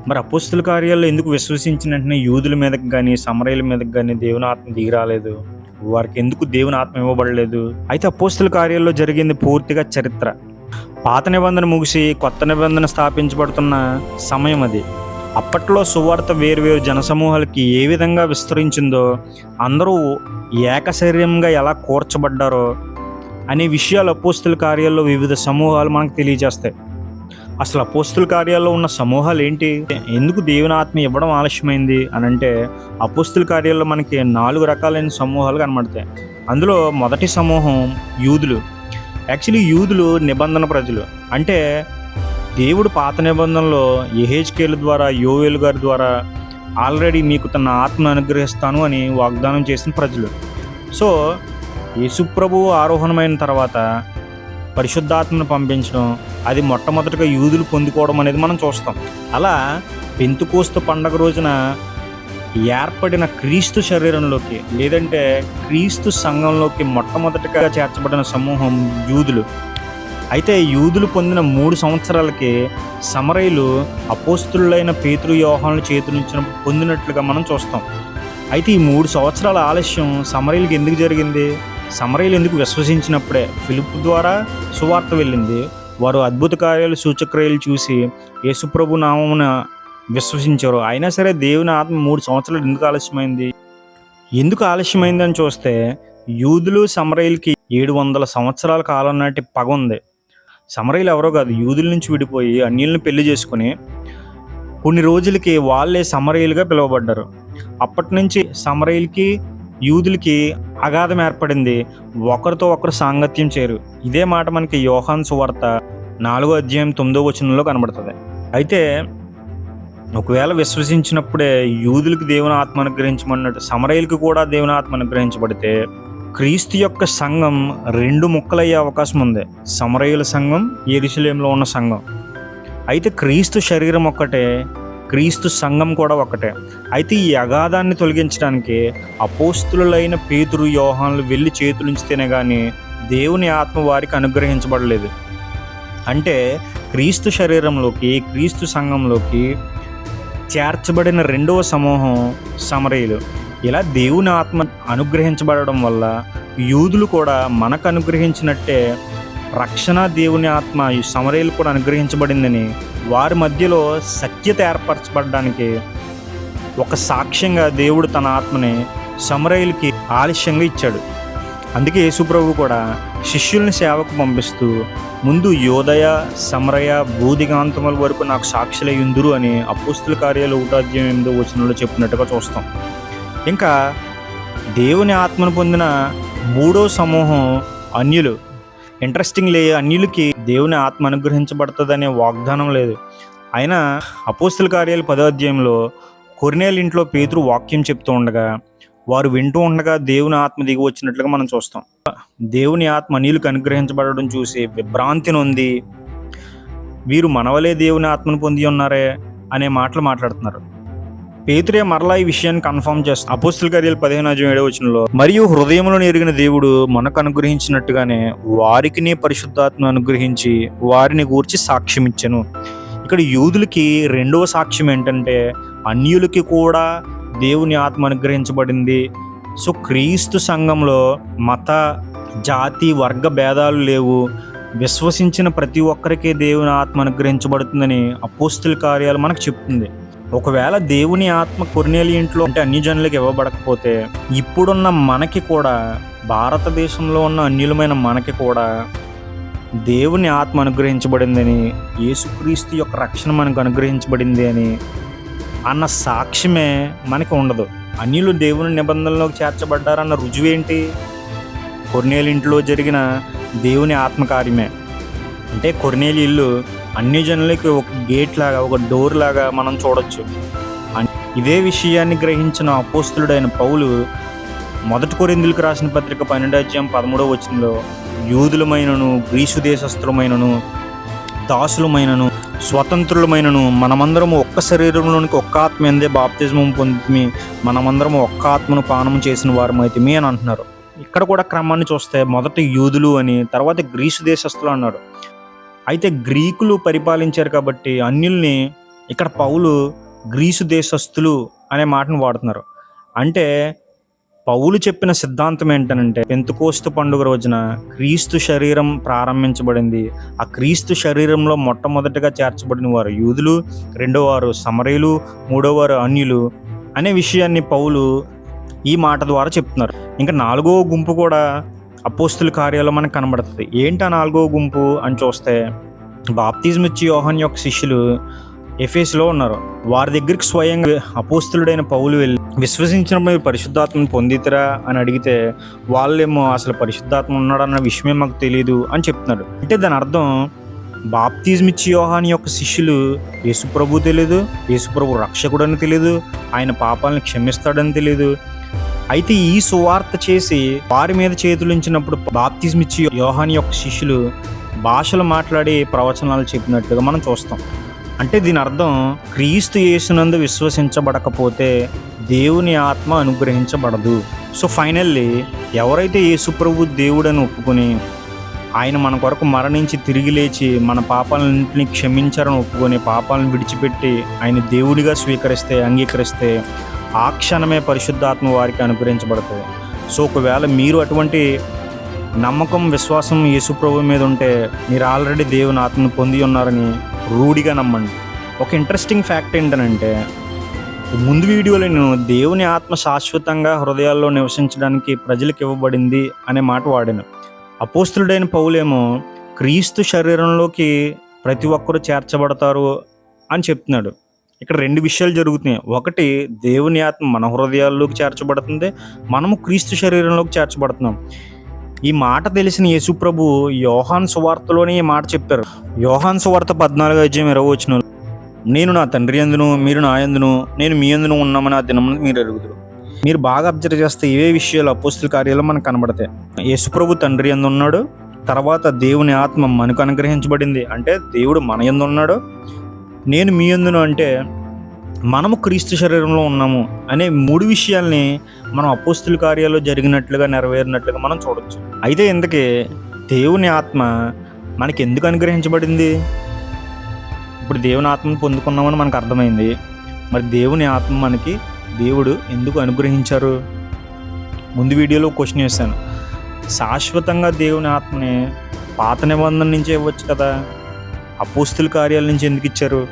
మరి అపోస్తుల కార్యాల్లో ఎందుకు విశ్వసించిన వెంటనే యూదుల మీదకి గానీ, సమరయుల మీదకి గానీ దేవుని ఆత్మ దిగి రాలేదు? వారికి ఎందుకు దేవుని ఆత్మ ఇవ్వబడలేదు? అయితే అపోస్తుల కార్యాల్లో జరిగింది పూర్తిగా చరిత్ర. పాత నిబంధన ముగిసి కొత్త నిబంధన స్థాపించబడుతున్న సమయం అది. అప్పట్లో సువార్త వేరు జనసమూహాలకి ఏ విధంగా విస్తరించిందో, అందరూ ఏకశరీరంగా ఎలా కూర్చబడ్డారో అనే విషయాలు అపోస్తుల కార్యాల్లో వివిధ సమూహాలు మనకు తెలియజేస్తాయి. అసలు అపోస్తుల కార్యాల్లో ఉన్న సమూహాలు ఏంటి? ఎందుకు దేవుని ఆత్మ ఇవ్వడం ఆలస్యమైంది అని అంటే, అపోస్తుల కార్యాల్లో మనకి 4 రకాలైన సమూహాలు కనబడతాయి. అందులో మొదటి సమూహం యూదులు. యాక్చువల్లీ యూదులు నిబంధన ప్రజలు. అంటే దేవుడు పాత నిబంధనలో యెహెజ్కేలు ద్వారా, యోవేలు గారి ద్వారా ఆల్రెడీ మీకు తన ఆత్మను అనుగ్రహిస్తాను అని వాగ్దానం చేసిన ప్రజలు. సో యేసుప్రభువు ఆరోహణమైన తర్వాత పరిశుద్ధాత్మను పంపించడం, అది మొట్టమొదటిగా యూదులు పొందుకోవడం అనేది మనం చూస్తాం. అలా పెంతెకోస్తు పండగ రోజున ఏర్పడిన క్రీస్తు శరీరంలోకి, లేదంటే క్రీస్తు సంఘంలోకి మొట్టమొదటిగా చేర్చబడిన సమూహం యూదులు. అయితే యూదులు పొందిన 3 సంవత్సరాలకి సమరయులు అపోస్తులైన పేతురు, యోహానుల చేతి నుంచి పొందినట్లుగా మనం చూస్తాం. అయితే ఈ 3 సంవత్సరాల ఆలస్యం సమరయులకి ఎందుకు జరిగింది? సమరయులు ఎందుకు విశ్వసించినప్పుడే ఫిలిప్పు ద్వారా సువార్త వెళ్ళింది. వారు అద్భుత కార్యాలు, సూచక్రియలు చూసి యేసుప్రభు నామమున విశ్వసించారు. అయినా సరే దేవుని ఆత్మ 3 సంవత్సరాలు ఎందుకు ఆలస్యమైంది? ఎందుకు ఆలస్యమైంది అని చూస్తే, యూదులు సమరయులకి 700 సంవత్సరాల కాలం నాటి పగ ఉంది. సమరయులు ఎవరో కాదు, యూదుల నుంచి విడిపోయి అన్యుల్ని పెళ్లి చేసుకుని కొన్ని రోజులకి వాళ్ళే సమరయులుగా పిలువబడ్డారు. అప్పటి నుంచి సమరయులకి, యూదులకి అగాధం ఏర్పడింది. ఒకరితో ఒకరు సాంగత్యం చేరు. ఇదే మాట మనకి యోహాను సువార్త 4వ అధ్యాయం 9వ వచనంలో కనబడుతుంది. అయితే ఒకవేళ విశ్వసించినప్పుడే యూదులకు దేవుని ఆత్మ అనుగ్రహించమన్నట్టు సమరయులకు కూడా దేవుని ఆత్మ అనుగ్రహించబడితే, క్రీస్తు యొక్క సంఘం 2 ముక్కలయ్యే అవకాశం ఉంది. సమరయుల సంఘం, యెరూషలేములో ఉన్న సంఘం. అయితే క్రీస్తు శరీరం ఒక్కటే, క్రీస్తు సంఘం కూడా ఒకటే. అయితే ఈ అగాధాన్ని తొలగించడానికి అపోస్తులైన పేతురు, యోహానులు వెళ్ళి చేతులుంచితేనే కానీ దేవుని ఆత్మ వారికి అనుగ్రహించబడలేదు. అంటే క్రీస్తు శరీరంలోకి, క్రీస్తు సంఘంలోకి చేర్చబడిన 2వ సమూహం సమరయులు. ఇలా దేవుని ఆత్మ అనుగ్రహించబడడం వల్ల యూదులు కూడా మనకు అనుగ్రహించినట్టే రక్షణ దేవుని ఆత్మ ఈ సమరయులు కూడా అనుగ్రహించబడిందని వారి మధ్యలో సఖ్యత ఏర్పరచబడడానికి ఒక సాక్ష్యంగా దేవుడు తన ఆత్మని సమరయులకి ఆలస్యంగా ఇచ్చాడు. అందుకే యేసుప్రభు కూడా శిష్యుల్ని సేవకు పంపిస్తూ ముందు యోదయ, సమరయ, బూదిగాంతముల వరకు నాకు సాక్షులై ఉందురు అని అపోస్తుల కార్యాలు 1వ అధ్యాయం 8వ వచనంలో చెప్పినట్టుగా చూస్తాం. ఇంకా దేవుని ఆత్మను పొందిన 3వ సమూహం అన్యులు. అన్యులకి దేవుని ఆత్మ అనుగ్రహించబడుతుందనే వాగ్దానం లేదు. అయినా అపోస్తుల కార్యాలు 10వ అధ్యాయంలో కొర్నేలు ఇంట్లో పేతురు వాక్యం చెప్తూ ఉండగా, వారు వింటూ ఉండగా దేవుని ఆత్మ దిగి వచ్చినట్లుగా మనం చూస్తాం. దేవుని ఆత్మ అన్యులకు అనుగ్రహించబడడం చూసి విభ్రాంతి నొంది, వీరు మనవలే దేవుని ఆత్మను పొంది ఉన్నారే అనే మాటలు మాట్లాడుతున్నారు. పేతురే మరలా ఈ విషయాన్ని కన్ఫర్మ్ చేస్తారు. అపోస్తుల కార్యాలు 15వ వచనంలో, మరియు హృదయంలో ఎరిగిన దేవుడు మనకు అనుగ్రహించినట్టుగానే వారికి పరిశుద్ధాత్మను అనుగ్రహించి వారిని గూర్చి సాక్ష్యం ఇచ్చెను. ఇక్కడ యూదులకి 2వ సాక్ష్యం ఏంటంటే, అన్యులకి కూడా దేవుని ఆత్మ అనుగ్రహించబడింది. సో క్రీస్తు సంఘంలో మత, జాతి, వర్గ భేదాలు లేవు. విశ్వసించిన ప్రతి ఒక్కరికి దేవుని ఆత్మ అనుగ్రహించబడుతుందని అపోస్తుల కార్యాలు మనకు చెప్తుంది. ఒకవేళ దేవుని ఆత్మ కొర్నేలి ఇంట్లో అంటే అన్ని జనులకు ఇవ్వబడకపోతే, ఇప్పుడున్న మనకి కూడా, భారతదేశంలో ఉన్న అన్యులమైన మనకి కూడా దేవుని ఆత్మ అనుగ్రహించబడిందని, యేసుక్రీస్తు యొక్క రక్షణ మనకు అనుగ్రహించబడింది అని అన్న సాక్ష్యమే మనకి ఉండదు. అన్యులు దేవుని నిబంధనలోకి చేర్చబడ్డారన్న రుజువేంటి? కొర్నేలి ఇంట్లో జరిగిన దేవుని ఆత్మకార్యమే. అంటే కొర్నేలి ఇల్లు అన్ని జనులకి ఒక గేట్ లాగా, ఒక డోర్ లాగా మనం చూడొచ్చు. ఇదే విషయాన్ని గ్రహించిన అపోస్తులుడైన పౌలు 1 కొరింథీయులకు రాసిన పత్రిక 12వ అధ్యాయం 13వ వచనంలో, యూదులమైనను, గ్రీసు దేశస్థులమైనను, దాసులమైనను, స్వతంత్రులమైనను మనమందరము ఒక్క శరీరంలోనికి ఒక్క ఆత్మ ఎందే బాప్తిజమం పొంది మనమందరము ఒక్క ఆత్మను పానము చేసిన వారమైతిమి అని అంటున్నారు. ఇక్కడ కూడా క్రమాన్ని చూస్తే మొదట యూదులు అని, తర్వాత గ్రీసు దేశస్థులు అన్నాడు. అయితే గ్రీకులు పరిపాలించారు కాబట్టి అన్యుల్ని ఇక్కడ పౌలు గ్రీసు దేశస్థులు అనే మాటను వాడుతున్నారు. అంటే పౌలు చెప్పిన సిద్ధాంతం ఏంటనంటే, పెంతెకోస్తు పండుగ రోజున క్రీస్తు శరీరం ప్రారంభించబడింది. ఆ క్రీస్తు శరీరంలో మొట్టమొదటిగా చేర్చబడిన వారు యూదులు, రెండో వారు సమరయులు, మూడో వారు అన్యులు అనే విషయాన్ని పౌలు ఈ మాట ద్వారా చెప్తున్నారు. ఇంకా 4వ గుంపు కూడా అపోస్తుల కార్యాల్లో మనకు కనబడుతుంది. ఏంటి ఆ 4వ గుంపు అని చూస్తే, బాప్తిజం ఇచ్చి యోహాను యొక్క శిష్యులు ఎఫెసులో ఉన్నారు. వారి దగ్గరికి స్వయంగా అపోస్తులుడైన పౌలు వెళ్ళి, విశ్వసించినప్పుడు మీరు పరిశుద్ధాత్మను పొందితరా అని అడిగితే, వాళ్ళేమో అసలు పరిశుద్ధాత్మ ఉన్నాడన్న విషయమే మాకు తెలియదు అని చెప్తున్నారు. అంటే దాని అర్థం, బాప్తిజం ఇచ్చి యోహాను యొక్క శిష్యులు యేసుప్రభు తెలియదు, యేసుప్రభు రక్షకుడని తెలియదు, ఆయన పాపాలను క్షమిస్తాడని తెలియదు. అయితే ఈ సువార్త చేసి వారి మీద చేతులుంచినప్పుడు బాప్తిజం ఇచ్చి యోహాను యొక్క శిష్యులు భాషలు మాట్లాడి ప్రవచనాలు చెప్పినట్లుగా మనం చూస్తాం. అంటే దీని అర్థం, క్రీస్తు యేసునందు విశ్వసించబడకపోతే దేవుని ఆత్మ అనుగ్రహించబడదు. సో ఫైనల్లీ ఎవరైతే యేసుప్రభు దేవుడని ఒప్పుకొని, ఆయన మన కొరకు మరణించి తిరిగి లేచి మన పాపాలన్నింటినీ క్షమించారని ఒప్పుకొని, పాపాలను విడిచిపెట్టి ఆయన దేవుడిగా స్వీకరిస్తే, అంగీకరిస్తే, ఆ క్షణమే పరిశుద్ధాత్మ వారికి అనుగ్రహించబడుతుంది. సో ఒకవేళ మీరు అటువంటి నమ్మకం, విశ్వాసం యేసుప్రభు మీద ఉంటే, మీరు ఆల్రెడీ దేవుని ఆత్మను పొంది ఉన్నారని రూఢిగా నమ్మండి. ఒక ఇంట్రెస్టింగ్ ఫ్యాక్ట్ ఏంటనంటే, ముందు వీడియోలో నేను దేవుని ఆత్మ శాశ్వతంగా హృదయాల్లో నివసించడానికి ప్రజలకు ఇవ్వబడింది అనే మాట వాడాను. అపోస్తులుడైన పౌలేమో క్రీస్తు శరీరంలోకి ప్రతి ఒక్కరూ చేర్చబడతారు అని చెప్తున్నాడు. ఇక్కడ 2 విషయాలు జరుగుతున్నాయి. ఒకటి, దేవుని ఆత్మ మన హృదయాల్లోకి చేర్చబడుతుంది, మనము క్రీస్తు శరీరంలోకి చేర్చబడుతున్నాం. ఈ మాట తెలిసిన యేసుప్రభు యోహాను సువార్తలోనే ఈ మాట చెప్పారు. యోహాను సువార్త 14:20 నేను నా తండ్రి యందును మీరు నా యందును నేను మీ యందును ఉన్నామని ఆ దినమున మీరు ఎరుగుదురు. మీరు బాగా అబ్జర్వ్ చేస్తే ఇవే విషయాలు అపోస్తుల కార్యాల్లో మనకు కనబడతాయి. యేసుప్రభు తండ్రి యందు ఉన్నాడు, తర్వాత దేవుని ఆత్మ మనకు అనుగ్రహించబడింది, అంటే దేవుడు మన యందు ఉన్నాడు. నేను మీ యందును అంటే మనము క్రీస్తు శరీరంలో ఉన్నాము అనే 3 విషయాల్ని మనం అపోస్తుల కార్యాల్లో జరిగినట్లుగా, నెరవేరినట్లుగా మనం చూడొచ్చు. అయితే ఇందుకే దేవుని ఆత్మ మనకి ఎందుకు అనుగ్రహించబడింది? ఇప్పుడు దేవుని ఆత్మను పొందుకున్నామని మనకు అర్థమైంది. మరి దేవుని ఆత్మ మనకి దేవుడు ఎందుకు అనుగ్రహించారు? ముందు వీడియోలో క్వశ్చన్ వేశాను. శాశ్వతంగా దేవుని ఆత్మని పాత నిబంధన నుంచే ఇవ్వచ్చు కదా, అపోస్తుల కార్యాల నుంచి ఎందుకు ఇచ్చారు?